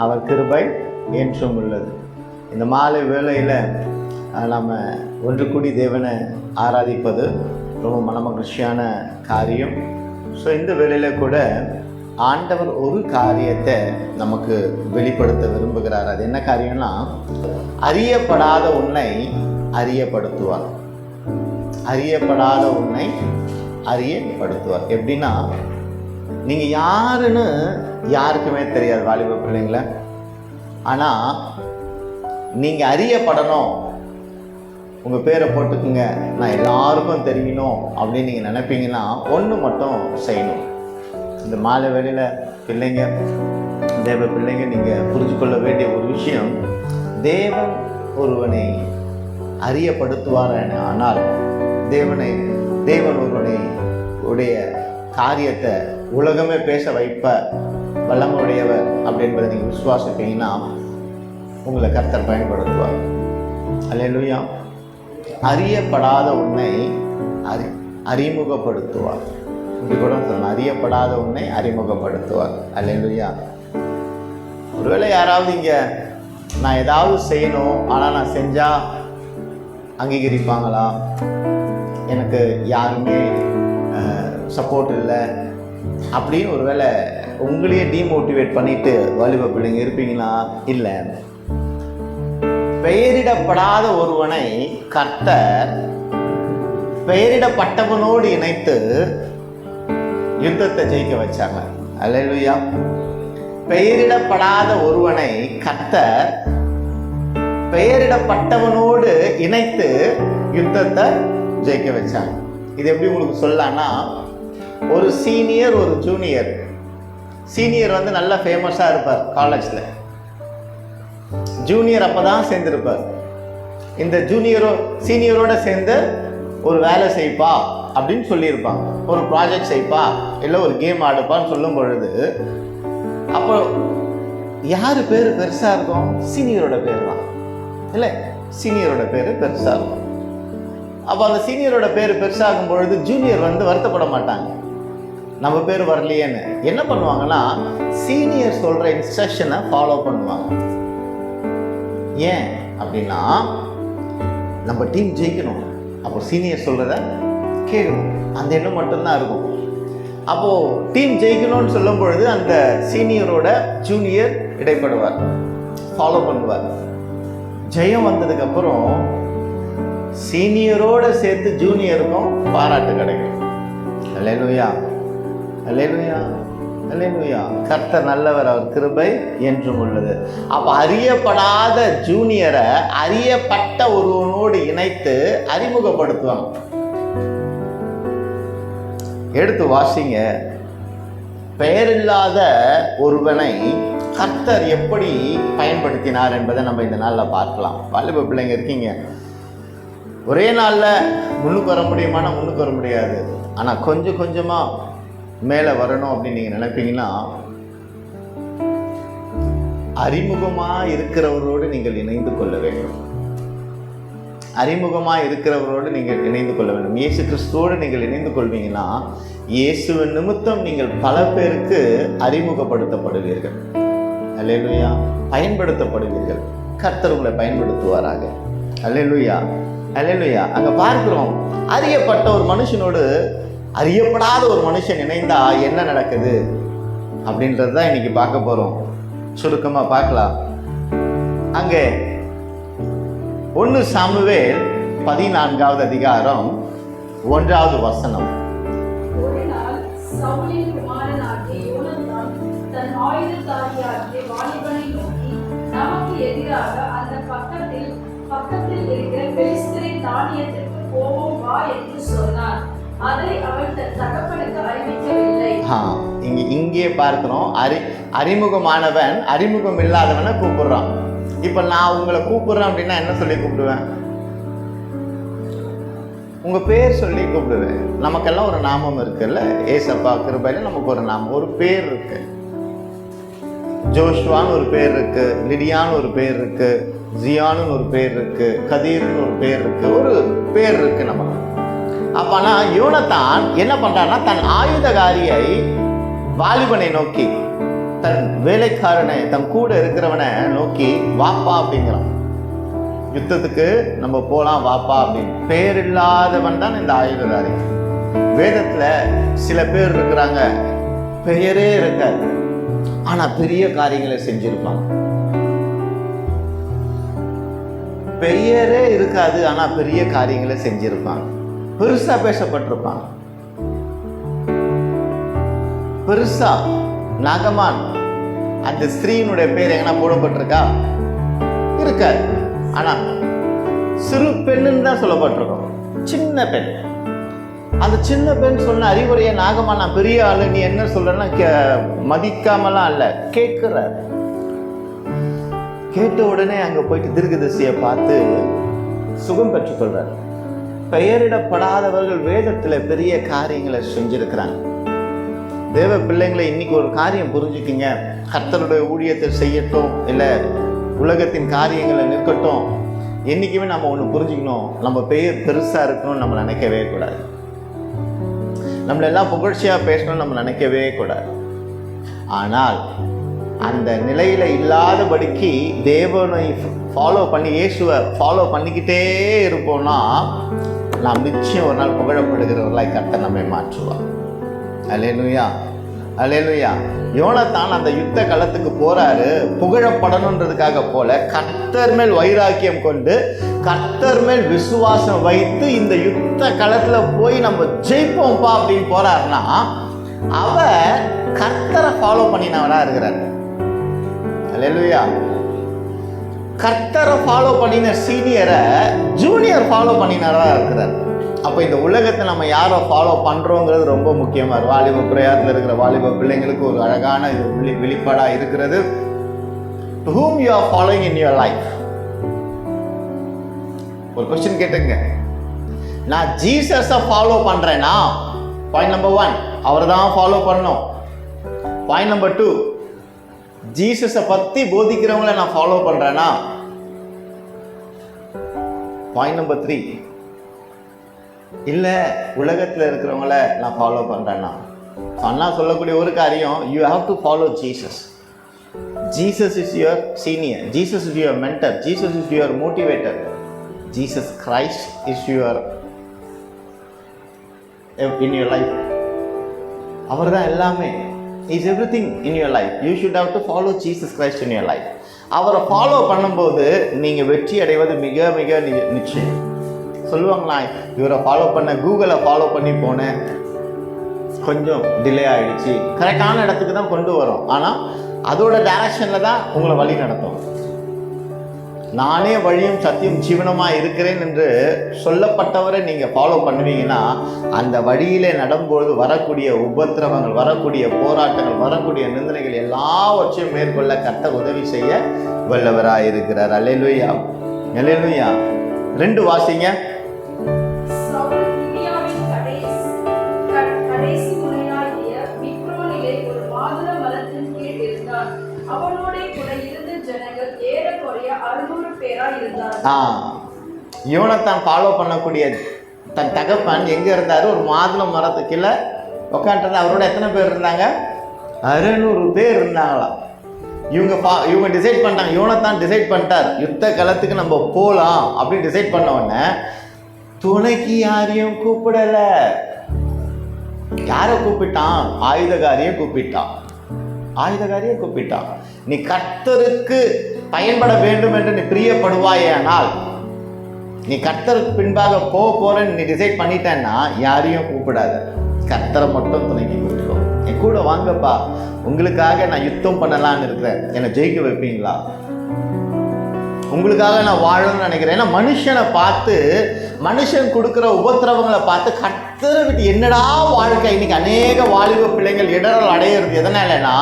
அவர் கிருபை என்றும் உள்ளது. இந்த மாலை வேளையில் நம்ம ஒன்று கூடி தேவனை ஆராதிப்பது ரொம்ப மனமகிழ்ச்சியான காரியம். ஸோ இந்த வேளையில் கூட ஆண்டவர் ஒரு காரியத்தை நமக்கு வெளிப்படுத்த விரும்புகிறார். அது என்ன காரியம்னா, அறியப்படாத உன்னை அறியப்படுத்துவார். அறியப்படாத உன்னை அறியப்படுத்துவார். எப்படின்னா, நீங்கள் யாருன்னு யாருக்குமே தெரியாது வாலிப பிள்ளைங்கள. ஆனால் நீங்கள் அறியப்படணும், உங்கள் பேரை போட்டுக்குங்க, நான் எல்லாருக்கும் தெரியணும் அப்படின்னு நீங்கள் நினைப்பீங்கன்னா ஒன்று மட்டும் செய்யணும். இந்த மாலை வேளையில் பிள்ளைங்க, தேவ பிள்ளைங்க, நீங்கள் புரிஞ்சு கொள்ள வேண்டிய ஒரு விஷயம், தேவன் ஒருவனை அறியப்படுத்துவார். ஆனால் தேவன் ஒருவனை உடைய காரியத்தை உலகமே பேச வைப்ப வல்லமையுடையவர் அப்படின்றத நீங்கள் விசுவாசிப்பீங்கன்னா உங்களை கர்த்தர் பயன்படுத்துவார். அல்லேலூயா. அறியப்படாத உன்னை அறிமுகப்படுத்துவார். இப்படி கூட சொல்லணும், அறியப்படாத உன்னை அறிமுகப்படுத்துவார். அல்லேலூயா. ஒருவேளை யாராவது இங்கே நான் ஏதாவது செய்யணும், ஆனால் நான் செஞ்சால் அங்கீகரிப்பாங்களா, எனக்கு யாருமே சப்போர்ட் இல்லை அப்படின்னு ஒருவேளை உங்களையே டீமோட்டிவேட் பண்ணிட்டு வாலிப பிள்ளைங்க இருப்பீங்களா? இல்லை. பெயரிடப்படாத ஒருவனை கர்த்தர் பெயரிடப்பட்டவனோடு இணைத்து யுத்தத்தை ஜெயிக்க வச்சாங்க. அல்லேலூயா. பெயரிடப்படாத ஒருவனை கர்த்தர் பெயரிடப்பட்டவனோடு இணைத்து யுத்தத்தை ஜெயிக்க வச்சாங்க. இது எப்படி உங்களுக்கு சொல்லலாம்னா, ஒரு சீனியர் ஒரு ஜூனியர். சீனியர் வந்து நல்லா ஃபேமஸாக இருப்பார் காலேஜில், ஜூனியர் அப்போ தான் சேர்ந்துருப்பார். இந்த சீனியரோட சேர்ந்து ஒரு வேலை செய்ப்பா அப்படின்னு சொல்லியிருப்பாங்க, ஒரு ப்ராஜெக்ட் செய்ப்பா, இல்லை ஒரு கேம் ஆடுப்பான்னு சொல்லும் பொழுது அப்போ யார் பேர் பெருசாக இருக்கும்? சீனியரோட பேர் தான். இல்லை, சீனியரோட பேர் பெருசாக இருக்கும். அப்போ அந்த சீனியரோட பேர் பெருசாகும் பொழுது ஜூனியர் வந்து வருத்தப்பட மாட்டாங்க, நம்ம பேர் வரலையேன்னு. என்ன பண்ணுவாங்கன்னா, சீனியர் சொல்கிற இன்ஸ்ட்ரக்ஷனை ஃபாலோ பண்ணுவாங்க. ஏன் அப்படின்னா, நம்ம டீம் ஜெயிக்கணும், அப்போ சீனியர் சொல்கிறத கேட்கணும், அந்த எண்ணம் மட்டும்தான் இருக்கும். அப்போது டீம் ஜெயிக்கணும்னு சொல்லும் பொழுது அந்த சீனியரோட ஜூனியர் இடைப்படுவார், ஃபாலோ பண்ணுவார். ஜெயம் வந்ததுக்கப்புறம் சீனியரோடு சேர்த்து ஜூனியருக்கும் பாராட்டு கிடைக்கும். அல்லேலூயா, அல்லேலூயா, அல்லேலூயா. கர்த்தர் நல்லவர், அவர் கிருபை என்றும் உள்ளது. அப்போ அறியப்படாத ஜூனியரை அறியப்பட்ட ஒருவனோடு இணைத்து அறிமுகப்படுத்துவாங்க. எடுத்து வாசிங்க. பெயரில்லாத ஒருவனை கர்த்தர் எப்படி பயன்படுத்தினார் என்பதை நம்ம இந்த நாளில் பார்க்கலாம். வாலிப பிள்ளைங்க இருக்கீங்க, ஒரே நாளில் முன்னுக்கு வர முடியுமானா முன்னுக்கு வர முடியாது. ஆனால் கொஞ்சம் கொஞ்சமாக மேலே வரணும் அப்படின்னு நீங்கள் நினைப்பீங்கன்னா, அறிமுகமாக இருக்கிறவரோடு நீங்கள் இணைந்து கொள்ள வேண்டும். அறிமுகமாக இருக்கிறவரோடு நீங்கள் இணைந்து கொள்ள வேண்டும். இயேசு கிறிஸ்துவோடு நீங்கள் இணைந்து கொள்வீங்கன்னா, இயேசுவின் நிமித்தம் நீங்கள் பல பேருக்கு அறிமுகப்படுத்தப்படுவீர்கள். அல்லேலூயா. பயன்படுத்தப்படுவீர்கள். கர்த்தர் உங்களை பயன்படுத்துவாராக. அல்லேலூயா, அல்லேலூயா. அங்கே பார்க்கிறோம், அறியப்பட்ட ஒரு மனுஷனோடு அறியப்படாத ஒரு மனுஷன் இணைந்தா என்ன நடக்குது அப்படின்றது தான் இன்னைக்கு பார்க்க போகிறோம். சுருக்கமாக பார்க்கலாம். அங்கே 1 சாமுவேல் 14வது அதிகாரம் 1வது வசனம். ஒரு நாள் சவுலின் குமாரனாகிய யோனத்தான் தன் ஆயுததாரியாகிய வாலிபனை நோக்கி, நமக்கு எதிராக அந்த பக்கத்தில் இருக்கிற பெலிஸ்தரின் தானியத்திற்கு போவோம் வா என்று சொன்னான். அதை அவன் தன் தகப்பனுக்கு அறிவிக்கவில்லை. இங்கே பார்க்கிறோம், அறிமுகமானவன் அறிமுகம் இல்லாதவனை கூப்பிடுறான். இப்போ நான் உங்களை கூப்பிடுறேன் அப்படின்னா என்ன சொல்லி கூப்பிடுவேன்? உங்கள் பேர் சொல்லி கூப்பிடுவேன். நமக்கெல்லாம் ஒரு நாமம் இருக்குல்ல, ஏசப்பா கிருபையில நமக்கு ஒரு நாமம், ஒரு பேர் இருக்கு. ஜோஷ்வான்னு ஒரு பேர் இருக்கு, லிடியான்னு ஒரு பேர் இருக்கு, ஜியான்னு ஒரு பேர் இருக்கு, கதீர்னு ஒரு பேர் இருக்கு, ஒரு பேர் இருக்கு நமக்கு. அப்பனா யோனத்தான் என்ன பண்றான்னா, தன் ஆயுதகாரியை வாலிபனை நோக்கி, தன் வேலைக்காரனை, தன் கூட இருக்கிறவனை நோக்கி வாப்பா அப்படிங்கிறான். யுத்தத்துக்கு நம்ம போலாம் வாப்பா அப்படின்னு. பெயர் இல்லாதவன் தான் இந்த ஆயுததாரி. வேதத்துல சில பேர் இருக்கிறாங்க, பெயரே இருக்காது, ஆனா பெரிய காரியங்களை செஞ்சிருப்பாங்க. பெயரே இருக்காது, ஆனா பெரிய காரியங்களை செஞ்சிருப்பாங்க. பெருசா பேசப்பட்டிருப்பாங்க. பெருசா நாகமான் அந்த ஸ்திரீனுடைய பேர் எங்கன்னா போடப்பட்டிருக்கா? இருக்காது. ஆனா சிறு பெண்ணுன்னு தான் சொல்லப்பட்டிருக்கோம். சின்ன பெண். அந்த சின்ன பெண் சொன்ன அறிவுரையை நாகமான், நான் பெரிய ஆளு, நீ என்ன சொல்றன்னா மதிக்காமலாம் அல்ல, கேட்கிறார். கேட்ட உடனே அங்க போயிட்டு தீர்க்கதரிசியை பார்த்து சுகம் பெற்றுக்கொள்றார். பெயரிடப்படாதவர்கள் வேதத்துல பெரிய காரியங்களை செஞ்சிருக்கிறாங்க. தேவ பிள்ளைங்களை இன்னைக்கு ஒரு காரியம் புரிஞ்சுக்கிங்க. கர்த்தருடைய ஊழியத்தை செய்யட்டும், இல்லை உலகத்தின் காரியங்களை நிற்கட்டும், என்னைக்குமே நம்ம ஒன்று புரிஞ்சுக்கணும், நம்ம பெயர் பெருசா இருக்கணும்னு நம்ம நினைக்கவே கூடாது. நம்மளெல்லாம் புகழ்ச்சியா பேசணும்னு நம்ம நினைக்கவே கூடாது. ஆனால் அந்த நிலையில இல்லாதபடிக்கு தேவனை ஃபாலோ பண்ணி, இயேசுவை ஃபாலோ பண்ணிக்கிட்டே இருப்போம்னா நாம் நிச்சயம் ஒரு நாள் புகழப்படுகிறவர்களாய் கர்த்தர் நம்மை மாற்றுவார். அல்லேலூயா, அல்லேலூயா. யோனத்தான் அந்த யுத்த களத்துக்கு போறாரு, புகழப்படணுன்றதுக்காக போல, கர்த்தர் மேல் வைராக்கியம் கொண்டு, கர்த்தர் மேல் விசுவாசம் வைத்து இந்த யுத்த களத்துல போய் நம்ம ஜெயிப்போம்ப்பா அப்படின்னு போறாருன்னா, அவர் கர்த்தரை ஃபாலோ பண்ணினவரா இருக்கிறார். அல்லேலூயா. கர்த்தரை ஃபாலோ பண்ணின சீனியரை ஜூனியர் ஃபாலோ பண்ணினவரா இருக்கிறார். அப்போ இந்த உலகத்தை நம்ம யாரை ஃபாலோ பண்ணுறோங்கிறது ரொம்ப முக்கியமாக இருக்குது. வாலிப பிரயாத்தில் இருக்கிற வாலிப பிள்ளைங்களுக்கு ஒரு அழகான வெளிப்பாடாக இருக்கிறது. To whom you are following in your life? ஒரு கொஸ்டின் கேட்டுங்க. நான் ஜீசஸை ஃபாலோ பண்ணுறேன்னா, பாயிண்ட் நம்பர் 1 அவர் தான் ஃபாலோ பண்ணணும். பாயிண்ட் நம்பர் 2, ஜீசஸை பற்றி போதிக்கிறவங்கள நான் ஃபாலோ பண்ணுறேன்னா. பாயிண்ட் நம்பர் 3, இல்லை உலகத்தில் இருக்கிறவங்கள நான் ஃபாலோ பண்ணுறேன்னா. அண்ணா சொல்லக்கூடிய ஒரு காரியம், you have to follow Jesus. Jesus is your senior, Jesus is your mentor, Jesus is your motivator, Jesus Christ is your in your life. அவர் தான் எல்லாமே. Is everything in your life. You should have to follow Jesus Christ in your life. அவரை follow பண்ணும்போது நீங்கள் வெற்றி அடைவது மிக மிக நிச்சயம். சொல்லுவாங்களா, இவரை ஃபாலோ பண்ண, கூகுளை ஃபாலோ பண்ணி போனேன், கொஞ்சம் டிலே ஆகிடுச்சு. கரெக்டான இடத்துக்கு தான் கொண்டு வரும், ஆனால் அதோட டைரக்ஷனில் தான் உங்களை வழி நடத்தும். நானே வழியும் சத்தியம் ஜீவனமாக இருக்கிறேன் என்று சொல்லப்பட்டவரை நீங்கள் ஃபாலோ பண்ணுவீங்கன்னா, அந்த வழியிலே நடக்கும்பொழுது வரக்கூடிய உபத்திரவங்கள், வரக்கூடிய போராட்டங்கள், வரக்கூடிய நிந்தனைகள் எல்லாவற்றையும் மேற்கொள்ள கர்த்தர் உதவி செய்ய வல்லவராக இருக்கிறார். அல்லேலூயா, அல்லேலூயா. 2 வாசிங்க. யோனத்தான் ஃபாலோ பண்ணக்கூடிய தன் தகப்பன் எங்க இருந்தாரு? ஒரு மாதுளை மரத்துக்கு கீழே உட்காந்துருந்தா. அவரோட எத்தனை பேர் இருந்தாங்க? 600 பேர் இருந்தாங்களாம். இவங்க டிசைட் பண்ணிட்டாங்க. யோனத்தான் டிசைட் பண்ணிட்டார், யுத்த களத்துக்கு நம்ம போகலாம் அப்படின்னு டிசைட் பண்ண உடனே துணைக்கு யாரையும் கூப்பிடல. யாரை கூப்பிட்டான்? ஆயுதகாரியை கூப்பிட்டான். ஆயுதகாரியை கூப்பிட்டான். நீ கர்த்தருக்கு பயன்பட வேண்டும் என்று நீ பிரியப்படுவாயானால், நீ கர்த்தருக்கு பின்பாக போறேன்னு நீ டிசைட் பண்ணிட்டேன்னா யாரையும் கூப்பிடாத, கர்த்தரை மட்டும் துணைக்கு கூப்பிட்டுக்கோ. என் கூட வாங்கப்பா, உங்களுக்காக நான் யுத்தம் பண்ணலான்னு இருக்கிறேன், என்னை ஜெயிக்க வைப்பீங்களா? உங்களுக்காக நான் வாழணும்னு நினைக்கிறேன். ஏன்னா மனுஷனை பார்த்து, மனுஷன் கொடுக்குற உபத்திரவங்களை பார்த்து கர்த்தரை விட்டு என்னடா வாழ்க்கை. இன்னைக்கு அநேக வாலிப பிள்ளைகள் இடரல் அடையிறது எதனாலனா,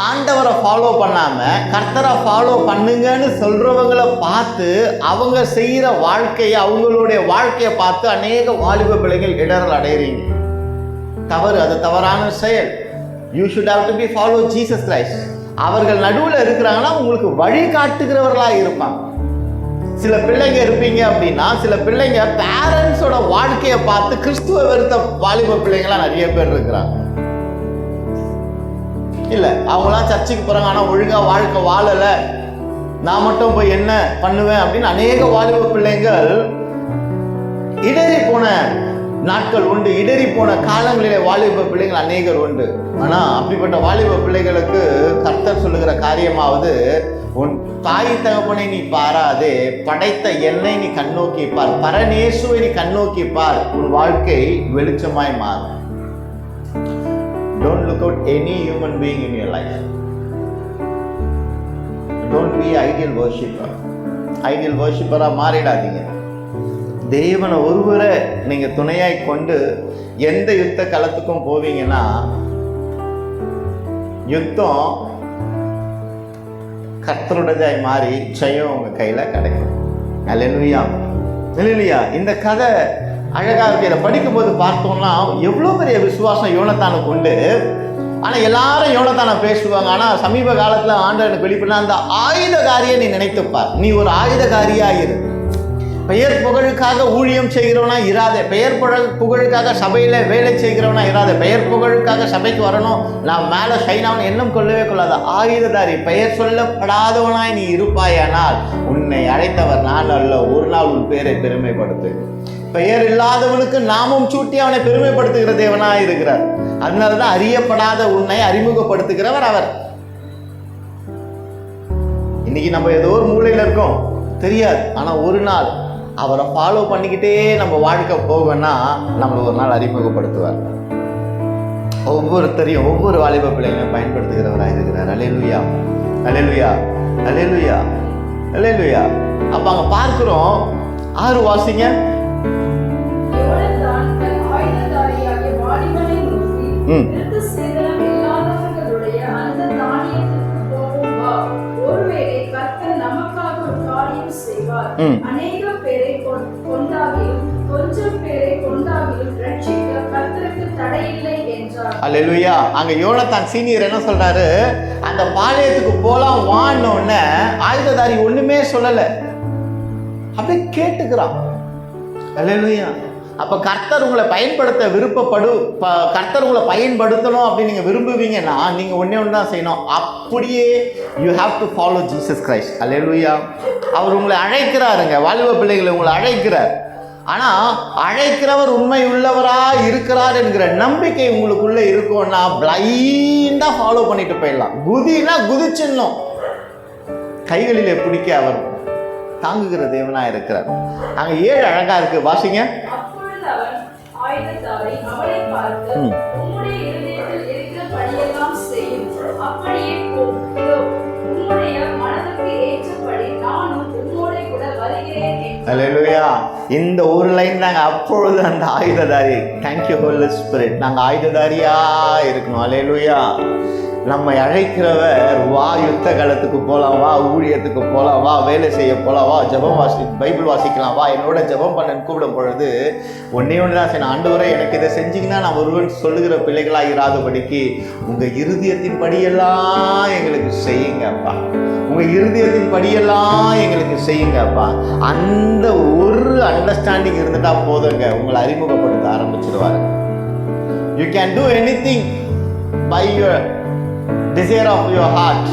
ஆண்டவரை ஃபாலோ பண்ணாம கர்த்தரை ஃபாலோ பண்ணுங்கன்னு சொல்றவங்களை பார்த்து, அவங்க செய்யற வாழ்க்கையை, அவங்களுடைய வாழ்க்கையை பார்த்து அநேக வாலிப பிள்ளைகள் இடரல் அடையிறீங்க. தவறு, அது தவறான செயல். You should have to be follow Jesus Christ. அவர்கள் நடுவில் இருக்கிறாங்கன்னா உங்களுக்கு வழி காட்டுகிறவர்களா இருப்பாங்க. சில பிள்ளைங்க இருப்பீங்க அப்படின்னா, சில பிள்ளைங்க பேரண்ட்ஸோட வாழ்க்கையை பார்த்து கிறிஸ்துவ வெறுத்த வாலிப பிள்ளைங்களா நிறைய பேர் இருக்கிறாங்க. இல்லை, அவங்களாம் சர்ச்சுக்கு போகிறாங்க, ஆனால் ஒழுங்காக வாழ்க்கை வாழலை, நான் மட்டும் போய் என்ன பண்ணுவேன் அப்படின்னு அநேக வாலிப பிள்ளைகள் இடறி போன நாட்கள் உண்டு. இடறி போன காலங்களிலே வாலிப பிள்ளைகள் அநேகர் உண்டு. ஆனால் அப்படிப்பட்ட வாலிப பிள்ளைகளுக்கு கர்த்தர் சொல்லுகிற காரியமாவது, உன் தாய் தகப்பனை நீ பாராதே, படைத்த என்னை நீ கண்ணோக்கி பார், பரநேசுவை நீ கண்ணோக்கி பார், உன் வாழ்க்கை வெளிச்சமாய் மாறும். Don't look out any human being in your life. Don't be ideal worshipper. Ideal worshipper-ஆ மாறிடாதீங்க. தேவனை ஒருவரை நீங்க துணையாய் கொண்டு எந்த யுத்த களத்துக்கும் போவீங்கன்னா, யுத்தம் கர்த்தருடையதாய் மாறி ஜெயம் உங்க கையில கிடைக்கும். அல்லேலூயா, அல்லேலூயா. இந்த கதை அழகா இருக்கு. இதை படிக்கும் போது பார்த்தோம்னா எவ்வளவு பெரிய விசுவாசம் யோனத்தானுக்கு உண்டு. ஆனா எல்லாரும் யோனத்தானை பேசுவாங்க. ஆனா சமீப காலத்துல ஆண்டவர் எனக்கு வெளிப்படா, அந்த ஆயுதகாரியை நீ நினைத்துப்பார். நீ ஒரு ஆயுதகாரியா இரு. பெயர் புகழுக்காக ஊழியம் செய்கிறவனா இராதே. பெயர் புகழுக்காக சபையில வேலை செய்கிறவனா இராதே. பெயர் புகழுக்காக சபைக்கு வரணும், நான் மேல ஷைனாவன் எண்ணம் கொள்ளவே கொள்ளாத. ஆயுததாரி, பெயர் சொல்லப்படாதவனாய் நீ இருப்பாயானால் உன்னை அழைத்தவர் நான் அல்ல, ஒரு நாள் உன் பேரை பெருமைப்படுத்து. பெயர் இல்லாதவனுக்கு நாமும் சூட்டி அவனை பெருமைப்படுத்துகிற தேவனாய் இருக்கிறார். அதனாலதான் அறியப்படாத உன்னை அறிமுகப்படுத்துகிறவர் அவர். இன்னைக்கு நம்ம ஏதோ ஒரு மூலையில இருக்கோம், தெரியாது. ஆனா ஒரு நாள் அவரை ஃபாலோ பண்ணிக்கிட்டே நம்ம வாழ்க்கை போகணும்னா நம்மளை ஒரு நாள் அறிமுகப்படுத்துவார். ஒவ்வொருத்தரையும் ஒவ்வொரு வாலிப பிள்ளைகளையும் பயன்படுத்துகிறவராக இருக்கிறார். அல்லேலூயா, அல்லேலூயா, அல்லேலூயா, அல்லேலூயா. அப்ப அங்க பார்க்கிறோம், 6 வாசிங்க. அநேக பேரை கொண்டாகிலும் கொஞ்சம் பேரை கொண்டாகிலும் ரட்சிக்க கர்த்தருக்கு தடையில்லை என்றார். அல்லேலூயா. அங்க யோனத்தான் சீனியர் என்ன சொல்றாரு, அந்த பாளையத்துக்கு போலாம் வான்னோடனே ஆயுததாரி ஒண்ணுமே சொல்லல, அப்படியே கேட்டுக்கிறான். அல்லேலூயா. அப்ப கர்த்தர் உங்களை பயன்படுத்த கர்த்தர் உங்களை பயன்படுத்தணும் அப்படின்னு நீங்க விரும்புவீங்கன்னா நீங்க ஒண்ணே ஒன்று தான் செய்யணும். அப்படியே you have to follow Jesus Christ. Hallelujah. அவர் உங்களை அழைக்கிறாருங்க, வாலிப பிள்ளைகளை உங்களை அழைக்கிறார். ஆனா அழைக்கிறவர் உண்மை உள்ளவரா இருக்கிறார் என்கிற நம்பிக்கை உங்களுக்குள்ள இருக்கும்னா பிளைண்டா ஃபாலோ பண்ணிட்டு போயிடலாம். குதினா குதிச்சிடணும். கைகளிலே பிடிக்க அவர் தாங்குகிற தேவனா இருக்கிறார். அங்க 7 அழகா இருக்கு, வாசிங்க. ஆயுததாரி அவளை பார்த்து, உம்முடைய இருதயத்தில் இருக்கிறபடியெல்லாம் செய்யும், அப்படியே போம், உம்முடைய மனதுக்கு ஏற்றபடி நானும் உம்மோட கூட வருகிறேன் என்றார். அல்லேலூயா. இந்த ஒரு லைன் தாங்க. அப்பொழுது அந்த ஆயுததாரி, தேங்க்யூ ஹோலி ஸ்பிரிட், நாங்க ஆயுததாரியா இருக்கணும். அல்லேலூயா. நம்மை அழைக்கிறவர், வா யுத்த காலத்துக்கு போகலாம், வா ஊழியத்துக்கு போகலாம், வா வேலை செய்ய போகலாம், வா ஜெபம் பைபிள் வாசிக்கலாம், வா என்னோட ஜெபம் பண்ணன்னு கூப்பிடும் பொழுது ஒன்னே ஒன்று தான் செய்யணும். ஆண்டவரே எனக்கு இதை செஞ்சிங்கன்னா நான் ஒருவன் சொல்லுகிற பிள்ளைகளாக இராதபடிக்கு உங்கள் இருதயத்தின் படியெல்லாம் எங்களுக்கு செய்யுங்கப்பா, உங்கள் இருதயத்தின் படியெல்லாம் எங்களுக்கு செய்யுங்கப்பா. அந்த ஒரு அண்டர்ஸ்டாண்டிங் இருந்துட்டா போதுங்க, உங்களை அறிமுகப்படுத்த ஆரம்பிச்சிடுவாரு. You can do anything by your desire of your heart.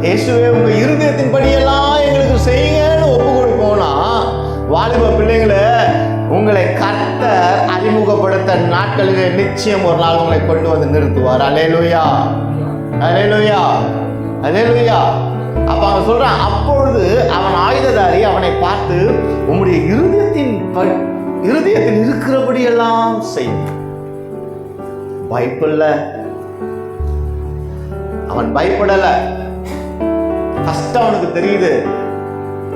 இயேசுவே உங்க இருதயத்தின் படியெல்லாம் எங்களுக்கு செய்யுங்கன்னு ஒப்பு கொடுப்போம்னா, வாலிப பிள்ளைகளை உங்களை கர்த்தர் அறிமுகப்படுத்த நாட்களிலே நிச்சயம் ஒரு நாள் உங்களை கொண்டு வந்து நிறுத்துவார். அல்லேலூயா, அல்லேலூயா, அல்லேலூயா. அப்ப அவன் சொல்றான், அப்பொழுது அவன் ஆயுததாரி அவனை பார்த்து, உம்முடைய இருதயத்தில் இருக்கிறபடியெல்லாம் செய்யும். பயப்படல, அவன் பயப்படல. ஃபர்ஸ்ட் அவனுக்கு தெரியுது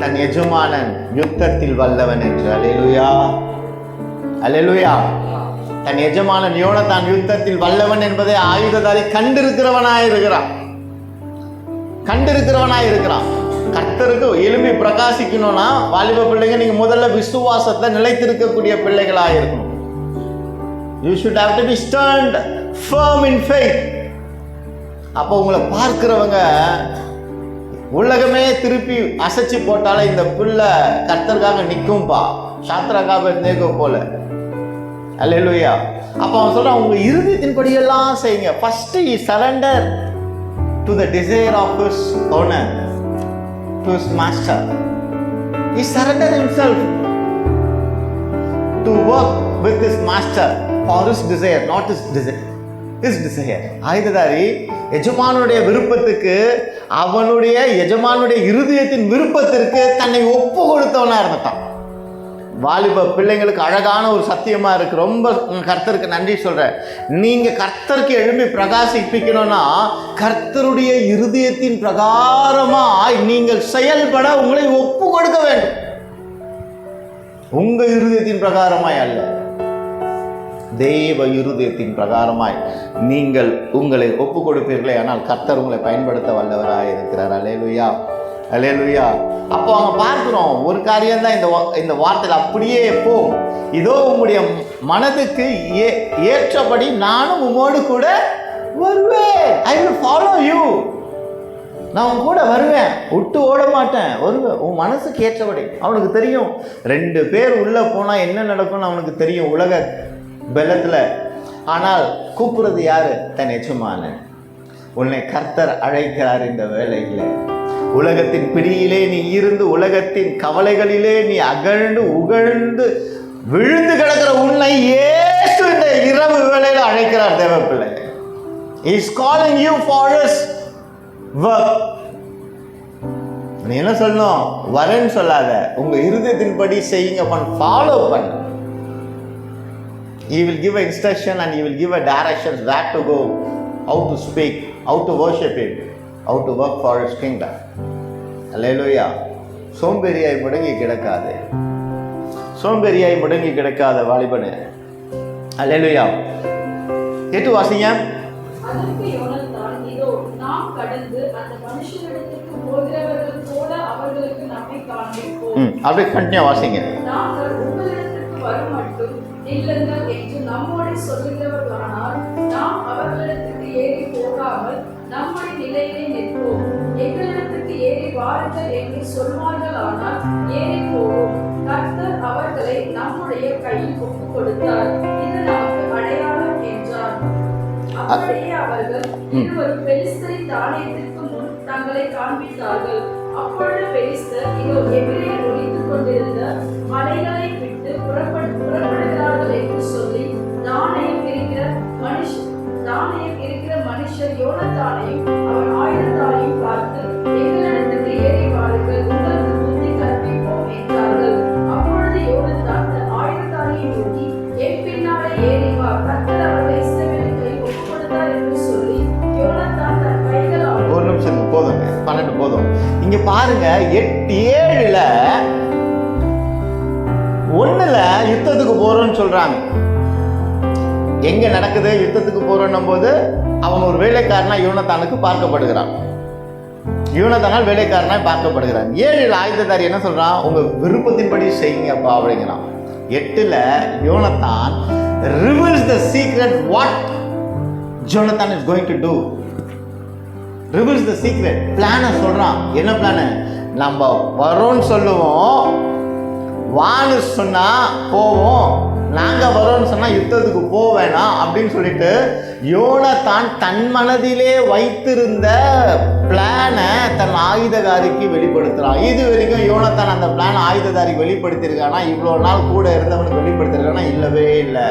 தன் எஜமானன் யுத்தத்தில் வல்லவன் என்று. அல்லேலூயா, அல்லேலூயா. தன் எஜமானன் யோனத்தான் யுத்தத்தில் வல்லவன் என்பதை ஆயுததாரி கண்டிருக்கிறவனாயிருக்கிறான். கர்த்தருக்கு எலும்பி பிரகாசிக்கணும்னா வாலிப பிள்ளைங்க நீங்க முதல்ல விசுவாசத்துல நிலைத்திருக்கக்கூடிய பிள்ளைகளாக இருக்கணும். You should have to be stand firm in faith. அப்போ உங்களை பார்க்கிறவங்க உலகமே திருப்பி அசைச்சு போட்டாலே இந்த பிள்ளை கர்த்தருக்காக நிற்கும்பா, சாத்ராக்காக நேகோ போல. அல்லேலூயா. அப்போ அவன் சொல்றான், உங்க இருதயத்தின் படியெல்லாம் செய்யுங்க. First surrender to the desire of his owner, to his master. He surrendered himself to work with his master for his desire, not his desire. His desire. ஆயுததாரி எஜமானுடைய விருப்பத்துக்கு, அவனுடைய எஜமானுடைய இருதயத்தின் விருப்பத்திற்கு தன்னை ஒப்பு கொடுத்தவனா இருந்துட்டான். வாலிப பிள்ளைங்களுக்கு அழகான ஒரு சத்தியமா இருக்கு. ரொம்ப கர்த்தருக்கு நன்றி சொல்றேன். நீங்க கர்த்தருக்கு எழும்பி பிரகாசிப்பிக்கணும்னா கர்த்தருடைய இருதயத்தின் பிரகாரமாய் நீங்கள் செயல்பட உங்களை ஒப்பு கொடுக்க வேண்டும். உங்க இருதயத்தின் பிரகாரமாய் அல்ல, தேவ இருதயத்தின் பிரகாரமாய் நீங்கள் உங்களை ஒப்பு கொடுப்பீர்களே, ஆனால் கர்த்தர் உங்களை பயன்படுத்த வல்லவராய் இருக்கிறார். அல்லேலூயா, அல்லேலூயா. அப்போ அவங்க பார்க்கிறோம் ஒரு காரியம் தான் இந்த வார்த்தையில் அப்படியே போகும். இதோ உங்களுடைய மனதுக்கு ஏற்றபடி நானும் உம்மோடு கூட வருவேன். I will follow you. நான் உன் கூட வருவேன், விட்டு ஓட மாட்டேன், வருவேன். உன் மனசுக்கு ஏற்றபடி. அவனுக்கு தெரியும் 2 பேர் உள்ளே போனால் என்ன நடக்கும்னு அவனுக்கு தெரியும் உலக பலத்தில். ஆனால் கூப்பிடுறது யாரு? தன் எஜமான. உன்னை கர்த்தர் அழைக்கிறார் இந்த வேளையில். உலகத்தின் பிடியிலே நீ இருந்து, உலகத்தின் கவலைகளிலே நீ அகழ்ந்து உகழ்ந்து விழுந்து கிடக்கிற உன்னை இயேசு இந்த இரவு வேளையில் அழைக்கிறார். தேவ பிள்ளை, He is calling you for His work. நீ என்ன சொல்லணும்? வரேன்னு சொல்லாத, உங்க இருதயத்தின்படி செய்யுங்க, ஃபாலோ பண்ணு. He will give an instruction and He will give a directions where to go, how to speak, how to worship Him, how to work for His kingdom. அல்லேலூயா. சோம்பேறியாய் முடங்கி கிடக்காதே, சோம்பேறியாய் முடங்கி கிடக்காத வாலிபனே. அல்லேலூயா. 8 வாசிங்க. அதற்கு யோனத்தான், இதோ நாம் கடந்து அந்த மனுஷனிடத்திற்கு போகிறவர்கள் போல அவர்களுக்கு நம்மை காண்பிப்போம். அப்படியே கண்டினியூ வாசிங்க. நாங்கள் உங்களிடத்திற்கு வரும் மட்டும் இல்லங்கள் என்று நம்மோடு சொல்லுகிறவர்களானால் நாம் அவர்களிடத்திற்கு ஏறி போகாமல் நம்முடைய நிலையிலே நிற்போம். எங்களிடத்திற்கு ஏறி வாருங்கள் என்று சொல்வார்கள், ஆனால் ஏறி போவோம். கர்த்தர் அவர்களை நம்முடைய கையில் ஒப்புக் கொடுத்தார், இது நமக்கு அடையாளம் என்றார். அப்படியே அவர்கள் இருவரும் பெலிஸ்தரின் தானியத்திற்கு முன் தங்களை காண்பித்தார்கள். அப்பொழுது பெலிஸ்தர், இதோ எபிரேயர் ஒளித்துக் கொண்டிருந்த மலைகளை விட்டு புறப்படுகிறார்கள் என்று சொல்லி தானியம் இருக்கிற மனுஷர் யோனத்தானையும் அவன் ஆயுதத்தானையும் பார்த்து, எங்களிடத்துக்கு ஏறி வாருங்கள், உங்களுக்கு புத்தி கற்பிப்போம் என்றார்கள். அப்பொழுது யோனத்தான் தன் ஆயுதத்தானையை நோக்கி, என் பின்னாலே ஏறி வா, கர்த்தர் அவர்களை இஸ்ரவேலின் கையில் ஒப்புக் கொடுத்தார் என்று சொல்லி யோனத்தான் தன் கைகளால். ஒரு நிமிஷம் போதுங்க, 12 போதும். இங்க பாருங்க, 8-7ல 1ல யுத்தத்துக்கு போறோம்னு சொல்றாங்க. எங்க நடக்குது? யுத்தத்துக்கு போறோம் போது அவன் ஒரு வேலைக்காரனா யோனத்தானுக்கு பார்க்கப்படுகிறான். யோனத்தானால் வேலைக்காரனாய் பார்க்கப்படுகிறான். 7ல் ஆயுததாரி என்ன சொல்றான்? உங்க விருப்பத்தின்படி செய்யுங்கப்பா அப்படிங்கிறான். 8ல் யோனத்தான் reveals the secret what Jonathan is going to do. reveals the secret. பிளானை சொல்றான். என்ன பிளானு? நம்ம வரோன்னு சொல்லுவோம், வான்னு சொன்னா போவோம், நாங்க வரோம்னு சொன்னா யுத்தத்துக்கு போவேணாம் அப்படின்னு சொல்லிட்டு யோனத்தான் தன் மனதிலே வைத்திருந்த பிளானை தன் ஆயுததாரிக்கு வெளிப்படுத்துறான். இது வரைக்கும் யோனத்தான் அந்த பிளான் ஆயுததாரிக்கு வெளிப்படுத்தியிருக்கானா? இவ்வளோ நாள் கூட இருந்தவனுக்கு வெளிப்படுத்திருக்கானா? இல்லவே இல்லை.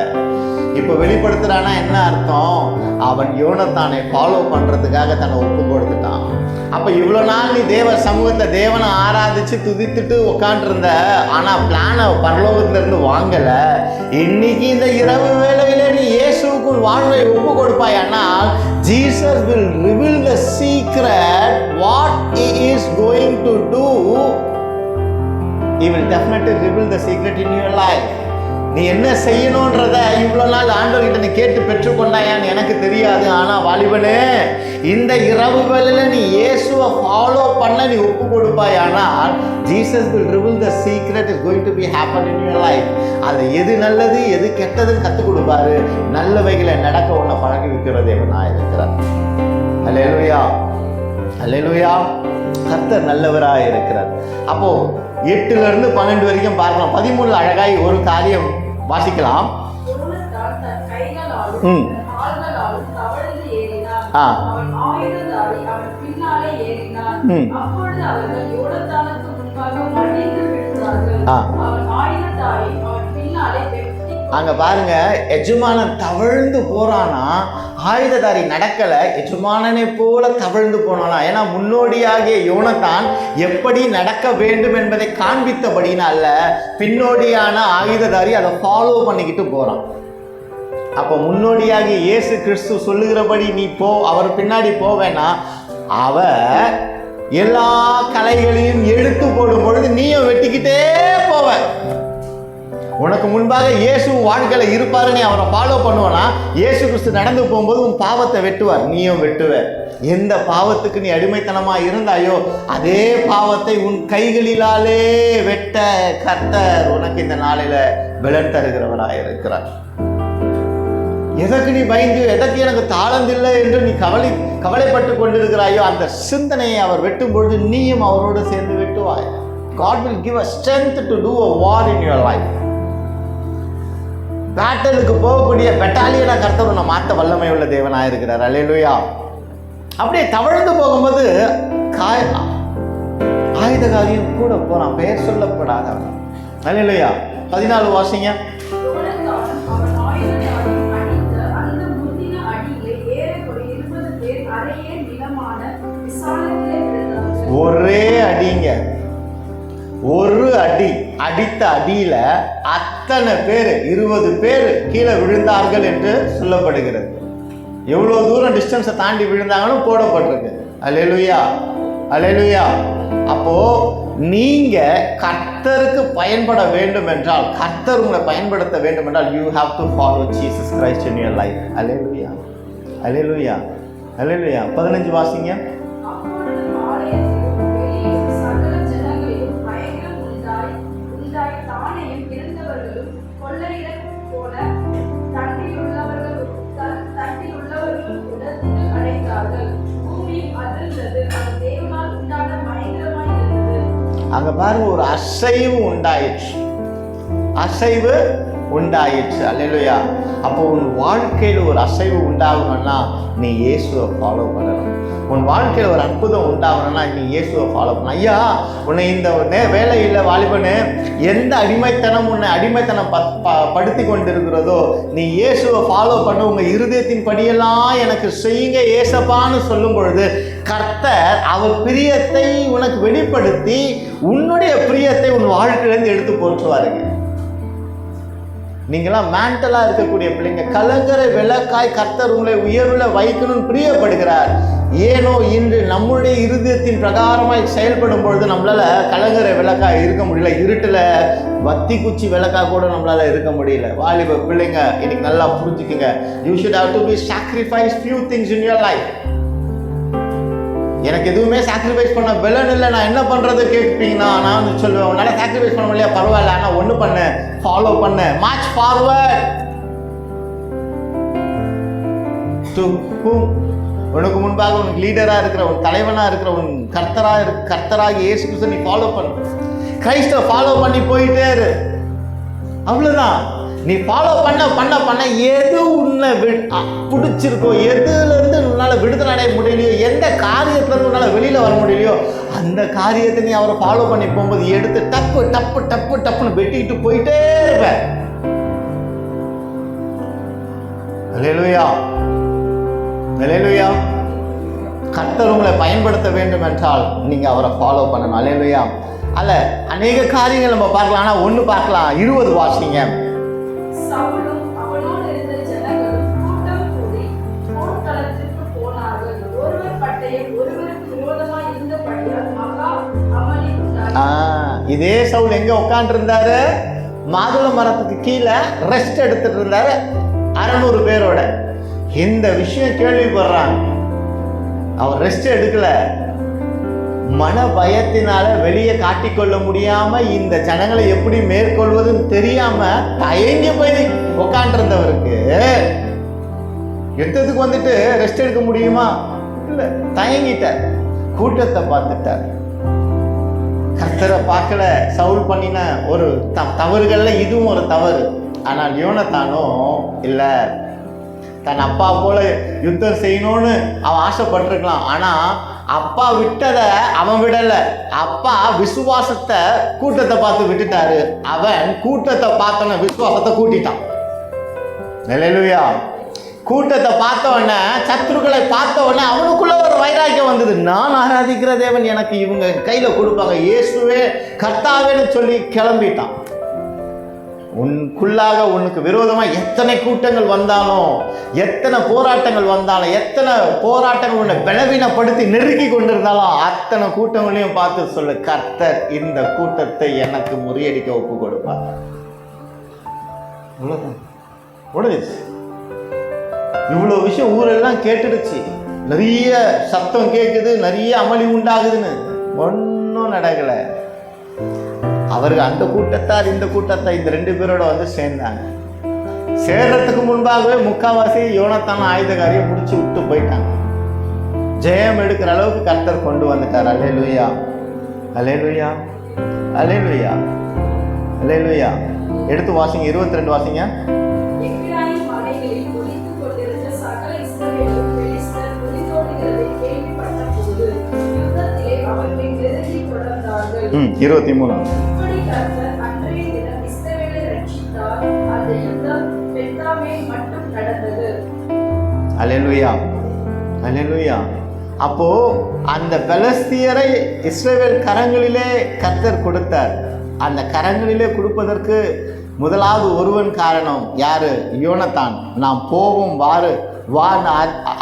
இப்போ வெளிப்படுத்துறானா என்ன அர்த்தம்? அவன் யோனத்தானை ஃபாலோ பண்றதுக்காக தன்னை ஒப்பு கொடுத்துட்டான். அப்ப இவ்வளோ நாள் நீ தேவ சமூகத்தை தேவனை ஆராதிச்சு துதித்துட்டு உட்காண்டிருந்த, ஆனா பிளானை பரலோகத்திலிருந்து வாங்கல. இன்னைக்கு இந்த இரவு வேளையில நீ இயேசுவுக்கு வாழ்வை ஒப்பு கொடுப்பாயானால் Jesus will reveal the secret what he is going to do. He will definitely reveal the secret in your life. நீ என்ன செய்யணுன்றத இவ்வளோ நாள் ஆண்டவர்கிட்ட நீ கேட்டு பெற்றுக்கொண்டாயான்னு எனக்கு தெரியாது. ஆனால் வாலிபனே, இந்த இரவு வேளையில் நீ இயேசுவை ஃபாலோ பண்ண நீ ஒப்பு கொடுப்பாயானால் Jesus will reveal the secret is going to be happen in your life. அது எது நல்லது எது கெட்டதுன்னு கற்றுக் கொடுப்பாரு. நல்லவைகளை நடக்க உன்னை பழகி வைக்கிற தேவனா இருக்கிறார். அல்லேலூயா, அல்லேலூயா. கர்த்தர் நல்லவராக இருக்கிறார். அப்போ 8லிருந்து 12 வரைக்கும் பார்க்கலாம். 13 அழகாய் ஒரு காரியம் வாசிக்கலாம். ஆயுததாரி அவன் பின்னாலே ஏறினான். அப்பொழுது அவர்கள் யோனத்தானுக்கு முன்பாக மடிந்து விழுந்தார்கள். அவன் ஆயுததாரி அவன் பின்னாலே வெட்டி. அங்க பாருங்க, எஜமானன் தவழ்ந்து போறானா, ஆயுததாரி நடக்கல, எஜமானனை போல தவழ்ந்து போனானா. ஏன்னா முன்னோடியாகிய யோனத்தான் எப்படி நடக்க வேண்டும் என்பதை காண்பித்தபடினால பின்னோடியான ஆயுததாரி அதை ஃபாலோ பண்ணிக்கிட்டு போறான். அப்போ முன்னோடியாகிய இயேசு கிறிஸ்து சொல்லுகிறபடி நீ போ, அவர் பின்னாடி போவேன்னா அவ எல்லா கலைகளையும் எடுத்து போடும் பொழுது நீயும் வெட்டிக்கிட்டே போவ. உனக்கு முன்பாக இயேசு வாழ்க்கையில இருப்பாரு, நீ அவரை ஃபாலோ பண்ணுவனா இயேசு கிறிஸ்து நடந்து போகும்போது உன் பாவத்தை வெட்டுவார், நீயும் வெட்டுவ. எந்த பாவத்துக்கு நீ அடிமைத்தனமா இருந்தாயோ அதே பாவத்தை உன் கைகளிலாலே வெட்ட கர்த்தர் உனக்கு இந்த நாளில பலன் தருகிறவராக இருக்கிறார். எதற்கு நீ பயந்து, எதற்கு எனக்கு தாளந்தில்லை என்று நீ கவலைப்பட்டு கொண்டிருக்கிறாயோ அந்த சிந்தனையை அவர் வெட்டும் பொழுது நீயும் அவரோடு சேர்ந்து வெட்டுவாய். God will give us strength to do a war in your life. பேட்டலுக்கு போகக்கூடிய பெட்டாலியனா கர்த்தர் உன்னை மாற்ற வல்லமை உள்ள தேவனாக இருக்கிறார். அல்லேலூயா. அப்படியே தவழ்ந்து போகும்போது ஆயுதகாரியும் கூட போறான், பெயர் சொல்லப்படாதவன். அல்லேலூயா. 14 வாசிங்க. ஒரே அடிங்க, ஒரு அடி அடித்த அடியில அத்தனை பேர் 20 பேர் கீழே விழுந்தார்கள் என்று சொல்லப்படுகிறது. எவ்வளவு தூரம் டிஸ்டன்ஸை தாண்டி விழுந்தாங்கன்னு போடப்பட்டிருக்கு. அல்லேலூயா, அல்லேலூயா. அப்போ நீங்க கர்த்தருக்கு பயன்பட வேண்டும் என்றால், கர்த்தர் உங்களை பயன்படுத்த வேண்டும் என்றால் you have to follow Jesus Christ in your life. அல்லேலூயா, அல்லேலூயா, அல்லேலூயா. 15 வாசிங்க. அங்க பாருங்க, ஒரு அசைவு உண்டாயிற்று, அசைவு உண்டாயிற்று. அல்லேலூயா. அப்போ உன் வாழ்க்கையில் ஒரு அசைவு உண்டாகணும்னா நீ இயேசுவை ஃபாலோ பண்ணணும். உன் வாழ்க்கையில் ஒரு அற்புதம் உண்டாகணும்னா நீ இயேசுவை ஃபாலோ பண்ண. ஐயா, உன்னை இந்த வேலையில் வாலிபனு எந்த அடிமைத்தனம் உன்னை அடிமைத்தனம் படுத்தி கொண்டிருக்கிறதோ நீ இயேசுவை ஃபாலோ பண்ண. உங்கள் இருதயத்தின் படியெல்லாம் எனக்கு செய்யுங்க ஏசப்பான்னு சொல்லும் பொழுது கர்த்தர் அவர் பிரியத்தை உனக்கு வெளிப்படுத்தி உன்னுடைய பிரியத்தை உன் வாழ்க்கையிலேருந்து எடுத்து போற்றுவாருங்க. நீங்களாம் மேண்டலாக இருக்கக்கூடிய பிள்ளைங்க, கலங்கரை விளக்காய் கர்த்தர் உங்களை உயர்வில் வைக்கணும்னு பிரியப்படுகிறார். ஏனோ இன்று நம்முடைய இருதயத்தின் பிரகாரமாய் செயல்படும் பொழுது நம்மளால கலங்கரை விளக்காய் இருக்க முடியல, இருட்டில் வத்தி குச்சி விளக்கா கூட நம்மளால இருக்க முடியல. வாலிப பிள்ளைங்க இன்னைக்கு நல்லா புரிஞ்சுக்குங்க. You should have to be sacrifice few things in your life. எனக்கு எதுவுமே சாக்ரிஃபைஸ் பண்ண பலன் இல்லை, நான் என்ன பண்ணுறது கேட்பீங்கன்னா நான் வந்து சொல்லுவேன், உன்னால் சாக்ரிஃபைஸ் பண்ண முடியல, பரவாயில்ல, ஆனால் ஒன்று பண்ணு, ஃபாலோ பண்ணு, மார்ச் ஃபார்வர்ட் டு ஹூம். உனக்கு முன்பாக உனக்கு லீடராக இருக்கிற, உன் தலைவனாக இருக்கிற, உன் கர்த்தராக இயேசு கிறிஸ்து நீ ஃபாலோ பண்ணு. கிறிஸ்துவை ஃபாலோ பண்ணி போயிட்டே இரு, அவ்வளோதான். நீ ஃபாலோ பண்ண பண்ண பண்ண எது உன்னை பிடிச்சிருக்கோ, எதுலேருந்து உன்னால் விடுதலை அடைய முடியலையோ, எந்த காரியத்துலேருந்து உன்னால் வெளியில் வர முடியலையோ அந்த காரியத்தை நீ அவரை ஃபாலோ பண்ணி போகும்போது எடுத்து டப்பு டப்பு டப்பு டப்புன்னு வெட்டிக்கிட்டு போயிட்டே இருப்பேன். அல்லேலூயா, அல்லேலூயா. கர்த்தர் உங்களை பயன்படுத்த வேண்டும் என்றால் நீங்கள் அவரை ஃபாலோ பண்ணணும். அல்லேலூயா. அல்ல அநேக காரியங்கள் நம்ம பார்க்கலாம், ஆனால் ஒன்று பார்க்கலாம். 20 வாசிங்க. சவுலும் அவனோடு இருந்த ஜனங்களும் கூட்டம் கூடி போர்க்களத்திற்கு போனார்கள். ஒருவர் பட்டயம் ஒருவருக்கு விரோதமாய் இருந்தபடியால் மகா அமளி உண்டாயிற்று. இதே சவுல் எங்க உட்கார்ந்து இருந்தாரு? மாதுளை மரத்துக்கு கீழே ரெஸ்ட் எடுத்துட்டு இருந்தாரு 600 பேரோட. இந்த விஷயம் கேள்விப்படுறாங்க. அவர் ரெஸ்ட் எடுக்கல, மன பயத்தினால வெளியே காட்டிக்கொள்ள முடியாம இந்த ஜனங்களை எப்படி மேற்கொள்வதுன்னு தெரியாம தயங்கி போய் உட்காண்டிருந்தவருக்கு யுத்தத்துக்கு வந்துட்டு ரெஸ்ட் எடுக்க முடியுமா? இல்ல, தயங்கிட்டார். கூட்டத்தை பார்த்துட்டார், கர்த்தரை பார்க்கல. சவுல் பண்ணின ஒரு தவறுகள்ல இதுவும் ஒரு தவறு. ஆனால் யோனத்தானோ இல்ல, தன் அப்பா போல யுத்தம் செய்யணும்னு அவன் ஆசைப்பட்டிருக்கலாம். ஆனால் அப்பா விட்டதை அவன் விடலை. அப்பா விசுவாசத்தை கூட்டத்தை பார்த்து விட்டுட்டாரு. அவன் கூட்டத்தை பார்த்தோன்னே விசுவாசத்தை கூட்டிட்டான். அல்லேலூயா. கூட்டத்தை பார்த்தவொடனே, சத்துருக்களை பார்த்தவொடனே அவனுக்குள்ள ஒரு வைராக்கியம் வந்தது. நான் ஆராதிக்கிற தேவன் எனக்கு இவங்க கையில் கொடுப்பாங்க, இயேசுவே கர்த்தாவேன்னு சொல்லி கிளம்பிட்டான். உனக்குள்ளாக உனக்கு விரோதமாக எத்தனை கூட்டங்கள் வந்தாலும், எத்தனை போராட்டங்கள் வந்தாலும், எத்தனை போராட்டங்கள் உன்னை பலவீனப்படுத்தி நெருக்கி கொண்டிருந்தாலும், அத்தனை கூட்டங்களையும் பார்த்து சொல்லு, கர்த்தர் இந்த கூட்டத்தை எனக்கு முறியடிக்க ஒப்பு கொடுப்பார். முடிஞ்சிச்சு. இவ்வளோ விஷயம் ஊரெல்லாம் கேட்டுடுச்சு. நிறைய சத்தம் கேட்குது, நிறைய அமளி உண்டாகுதுன்னு. ஒன்றும் நடக்கலை. அவர்கள் அந்த கூட்டத்தார் இந்த கூட்டத்தார் இந்த 2 பேரோட வந்து சேர்ந்தாங்க. சேர்றதுக்கு முன்பாகவே முக்காவாசி யோனத்தான் ஆயுதகாரியை பிடிச்சி விட்டு போயிட்டாங்க. ஜெயம் எடுக்கிற அளவுக்கு கர்த்தர் கொண்டு வந்துட்டார். அல்லேலூயா, அல்லேலூயா, அல்லேலூயா, அல்லேலூயா. எடுத்து வாசிங்க, 22 வாசிங்க. ம், 23. அல்லேலூயா, அல்லேலூயா. அப்போ அந்த பெலஸ்தியரை இஸ்ரவேல் கரங்களிலே கர்த்தர் கொடுத்தார். அந்த கரங்களிலே கொடுப்பதற்கு முதலாவது ஒருவன் காரணம் யாரு? யோனத்தான். நாம் போவோம் வான்னு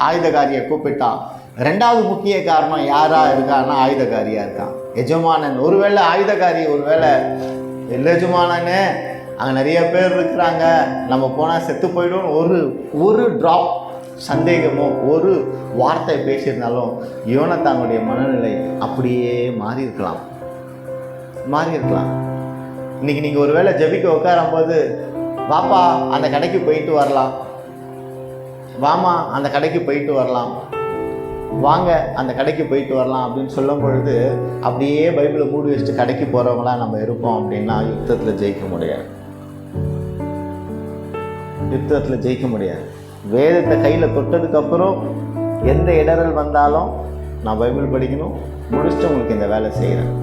ஆயுதகாரியை கூப்பிட்டான். 2வது முக்கிய காரணம் யாரா இருக்கான்னா ஆயுதகாரியா இருக்கான், எஜமானன். ஒருவேளை ஆயுதகாரி, ஒருவேளை எஜமானனே அங்கே நிறைய பேர் இருக்கிறாங்க, நம்ம போனால் செத்து போயிடும், ஒரு ட்ராப் சந்தேகமோ ஒரு வார்த்தை பேசியிருந்தாலும் யோனத்தானுடைய மனநிலை அப்படியே மாறி இருக்கலாம். இன்னைக்கு நீங்கள் ஒரு வேளை ஜெபிக்க உட்காரும்போது, வாப்பா அந்த கடைக்கு போயிட்டு வரலாம், வாமா அந்த கடைக்கு போயிட்டு வரலாம், வாங்க அந்த கடைக்கு போயிட்டு வரலாம் அப்படின்னு சொல்லும் பொழுது அப்படியே பைபிளை மூடி வச்சுட்டு கடைக்கு போகிறவங்களாம் நம்ம இருப்போம் அப்படின்னா யுத்தத்தில் ஜெயிக்க முடியாது. வேதத்தை கையில் தொட்டதுக்கப்புறம் எந்த இடரல் வந்தாலும் நான் பைபிள் படிக்கணும், முடிச்சுட்டு உங்களுக்கு இந்த வேலை செய்கிறேன்,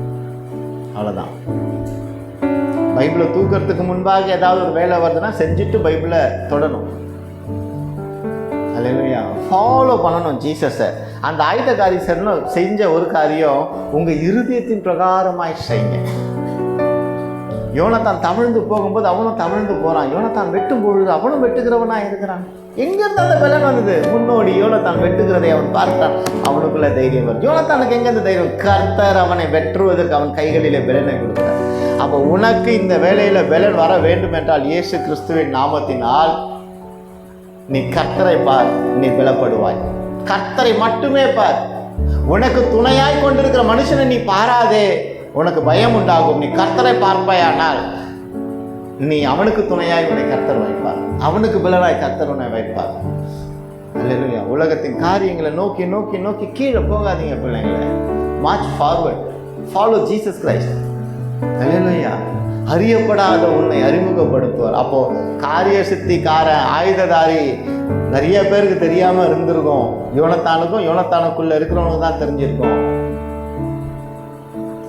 அவ்வளோதான். பைபிளை தூக்கிறதுக்கு முன்பாக ஏதாவது ஒரு வேலை வருதுன்னா செஞ்சுட்டு பைபிளை தொடணும். அல்லேலூயா. ஃபாலோ பண்ணணும் ஜீசஸை. அந்த ஆயுதகாரி செஞ்ச ஒரு காரியம், உங்கள் இருதயத்தின் பிரகாரமாய் செய்யுங்க. யோனத்தான் தமிழ்ந்து போகும்போது அவனும் தமிழ்ந்து போகிறான். யோனத்தான் வெட்டும் பொழுது அவனும் வெட்டுகிறவனாக இருக்கிறான். எங்கேருந்து அந்த பலன் வந்தது? முன்னோடி யோனத்தான் வெட்டுகிறதை அவன் பார்த்தான், அவனுக்குள்ள தைரியம் வரும். யோனத்தானுக்கு எங்கேருந்து தைரியம்? கர்த்தர் அவனை வெற்றுவதற்கு அவன் கைகளிலே பலனை கொடுத்தார். அப்போ உனக்கு இந்த வேலையில் பலன் வர வேண்டும் என்றால் இயேசு கிறிஸ்துவின் நாமத்தினால் நீ கர்த்தரை பார், நீ பலப்படுவாய். கர்த்தரை மட்டுமே பார். உனக்கு துணையாய் கொண்டிருக்கிற மனுஷனை நீ பாராதே, உனக்கு பயம் உண்டாகும். நீ கர்த்தரை பார்ப்பாயானால் நீ அவனுக்கு துணையாய் உன்னை கர்த்தர் வைப்பார், அவனுக்கு பலனாய் கர்த்தர் உன்னை வைப்பார். அல்லேலூயா. உலகத்தின் காரியங்களை நோக்கி நோக்கி நோக்கி கீழே போகாதீங்க பிள்ளைங்களை. March forward, follow Jesus Christ. Hallelujah. அறியப்படாத உன்னை அறிமுகப்படுத்துவார். அப்போ காரிய சித்திக்காரன் ஆயுததாரி நிறைய பேருக்கு தெரியாம இருந்திருக்கும். யோனத்தானுக்குள்ள இருக்கிறவனுக்கு தான் தெரிஞ்சிருக்கும்.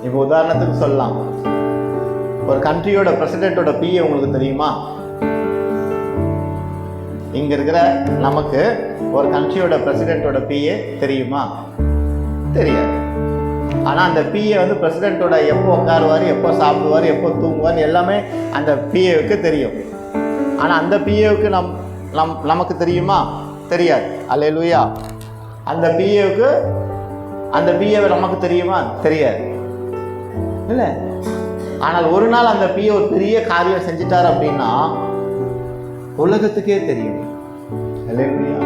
இப்போ உதாரணத்துக்கு சொல்லலாம், ஒரு கண்ட்ரியோட பிரசிடென்ட்டோட பிஏ உங்களுக்கு தெரியுமா? இங்க இருக்கிற நமக்கு ஒரு கண்ட்ரியோட பிரசிடென்ட்டோட பிஏ தெரியுமா? தெரியாது. ஆனால் அந்த பிஏ பிரசிடென்ட்டோட எப்போ உட்காருவார், எப்போ சாப்பிடுவார், எப்போ தூங்குவார் எல்லாமே அந்த பிஏவுக்கு தெரியும். ஆனால் அந்த பிஏவுக்கு நமக்கு தெரியுமா? தெரியாது. அல்லேலூயா. அந்த பிஏவை நமக்கு தெரியுமா? தெரியாது இல்லை. ஆனால் ஒரு நாள் அந்த பிஏ ஒரு பெரிய காரியம் செஞ்சிட்டார் அப்படின்னா உலகத்துக்கே தெரியும். அல்லேலூயா.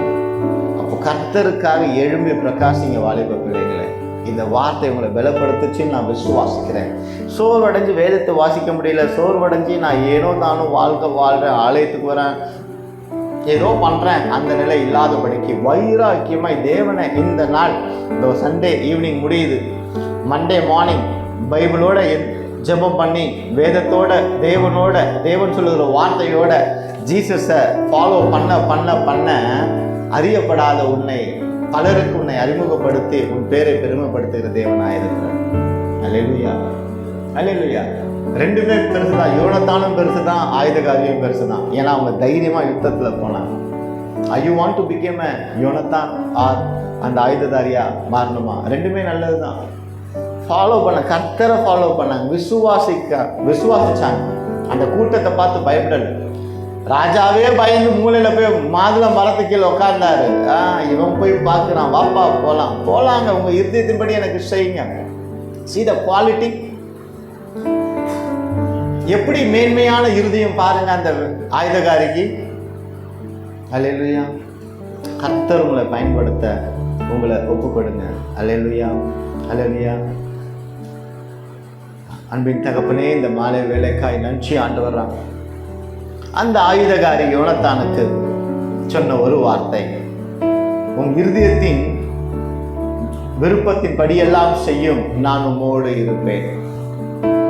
அப்போ கர்த்தருக்காக எழும்பி பிரகாசிங்க வாலிப பிள்ளைகளை. இந்த வார்த்தை உங்களை பலப்படுத்துச்சுன்னு நான் விசுவாசிக்கிறேன். சோர்வடைஞ்சு வேதத்தை வாசிக்க முடியல, சோர்வடைஞ்சு நான் ஏனோ தானும் வாழ்கிறேன், ஆலயத்துக்கு வரேன், ஏதோ பண்ணுறேன், அந்த நிலை இல்லாதபடிக்கு வைராக்கியமாய் தேவனை இந்த நாள், இந்த சண்டே ஈவினிங் முடியுது, மண்டே மார்னிங் பைபிளோட ஜெபம் பண்ணி வேதத்தோட தேவனோட தேவன் சொல்லுகிற வார்த்தையோட ஜீசஸை ஃபாலோ பண்ண அறியப்படாத உன்னை பலருக்கு உன்னை அறிமுகப்படுத்தி உன் பேரை பெருமைப்படுத்துகிற தேவனாக இருக்கிறார். அல்லேலூயா, அல்லேலூயா. ரெண்டுமே பெருசு தான். யோனத்தானும் பெருசு தான், ஆயுதகாரியும் பெருசு தான். ஏன்னா அவங்க தைரியமாக யுத்தத்தில் போனாங்க. I want to become a Jonathan or அந்த ஆயுததாரியா மாறணுமா? ரெண்டுமே நல்லது தான். ஃபாலோ பண்ண, கர்த்தரை ஃபாலோ பண்ணாங்க, விசுவாசிச்சாங்க. அந்த கூட்டத்தை பார்த்து பயப்படலை. ராஜாவே பயந்து மூலையில் போய் மாதுளை மரத்து கீழே உட்கார்ந்தாரு. இவன் போய் பார்க்குறான், வாப்பா போலாங்க, உங்கள் இருதயத்தின்படி எனக்கு செய்யுங்க. See the quality. எப்படி மேன்மையான இருதயம் பாருங்க அந்த ஆயுதகாரிக்கு. அல்லேலூயா. கர்த்தர் உங்களை பயன்படுத்த உங்களை ஒப்புக்கொடுங்க. அல்லேலூயா, அல்லேலூயா. அன்பின் தகப்பனே, இந்த மாலை வேலைக்காய் நன்றி ஆண்டவர். அந்த ஆயுதகாரி யோனத்தானுக்கு சொன்ன ஒரு வார்த்தை, உன் இருதயத்தின் விருப்பத்தின் படியெல்லாம் செய்யும், நான் உம்மோடு இருப்பேன்.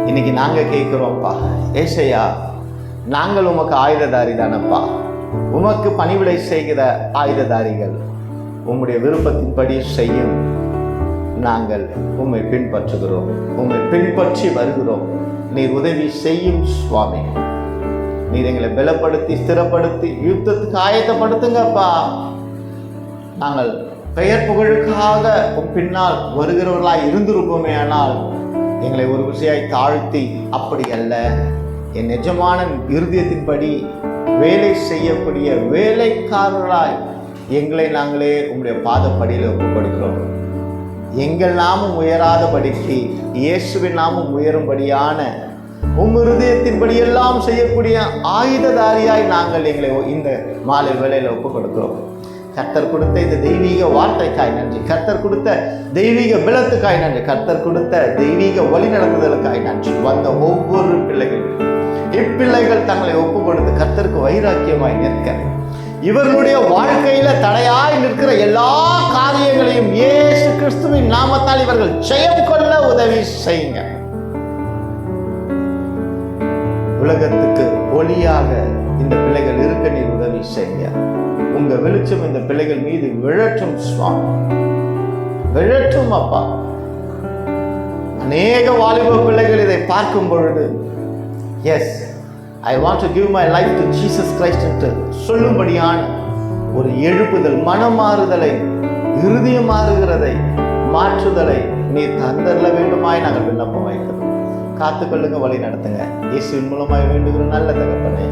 இன்னைக்கு நாங்க கேட்கிறோம்ப்பா, ஏசையா, நாங்கள் உமக்கு ஆயுததாரி தானப்பா, உமக்கு பணிவிடை செய்கிற ஆயுததாரிகள். உம்முடைய விருப்பத்தின்படி செய்யும், நாங்கள் உம்மை பின்பற்றுகிறோம், உம்மை பின்பற்றி வருகிறோம். நீர் உதவி செய்யும் சுவாமி. நீர் எங்களை பலப்படுத்தி ஸ்திரப்படுத்தி யுத்தத்துக்கு ஆயத்தப்படுத்துங்கப்பா. நாங்கள் பெயர் புகழுக்காக பின்னால் வருகிறவர்களாய் இருந்திருப்போமே, ஆனால் எங்களை ஒரு விஷயாய் தாழ்த்தி, அப்படி அல்ல, என் நிஜமான இருதயத்தின்படி வேலை செய்யக்கூடிய வேலைக்காரர்களாய் எங்களை நாங்களே உங்களுடைய பாதப்படியில் ஒப்புக்கொடுக்கிறோம். எங்கள் நாமும் உயராதபடிக்கு இயேசுவின் நாமும் உயரும்படியான உம் இருதயத்தின்படி எல்லாம் செய்யக்கூடிய ஆயுததாரியாய் நாங்கள் எங்களை இந்த மாலை வேளையில் ஒப்புக்கொடுக்கிறோம். கர்த்தர் கொடுத்த இந்த தெய்வீக வார்த்தைக்காய் நன்றி. கர்த்தர் கொடுத்த தெய்வீக பலத்துக்காய் நன்றி. கர்த்தர் கொடுத்த தெய்வீக வழி நடத்துதலுக்காய் நன்றி. வந்த ஒவ்வொரு பிள்ளைகள், இப்பிள்ளைகள் தங்களை ஒப்பு கொடுத்து கர்த்தருக்கு வைராக்கியமாய் நிற்க, இவர்களுடைய வாழ்க்கையில தடையாய் நிற்கிற எல்லா காரியங்களையும் இயேசு கிறிஸ்துவின் நாமத்தால் இவர்கள் ஜெயம் கொள்ள உதவி செய்யுங்க. உலகத்துக்கு ஒளியாக இந்த பிள்ளைகள் இருக்க நீர் உதவி செய்யுங்க. உங்க வெளிச்சம் இந்த பிள்ளைகள் மீது விழட்டும் சுவாமி, விழட்டும் அப்பா. அநேக வாலிப பிள்ளைகள் இதை பார்க்கும் பொழுது, S, I want to give my life to Jesus Christ என்று சொல்லும்படியான ஒரு எழுப்புதல், மனமாறுதலை, இருதயம் மாறுகிறதை, மாற்றுதலை நீ தந்தரல வேண்டுமாய் நாங்கள் விண்ணப்பம் வைக்கிறோம். காத்துக்கொள்ளுங்க, வழி நடத்துங்க. இயேசுவின் மூலமாய் வேண்டுகிற நல்ல தகப்பனே.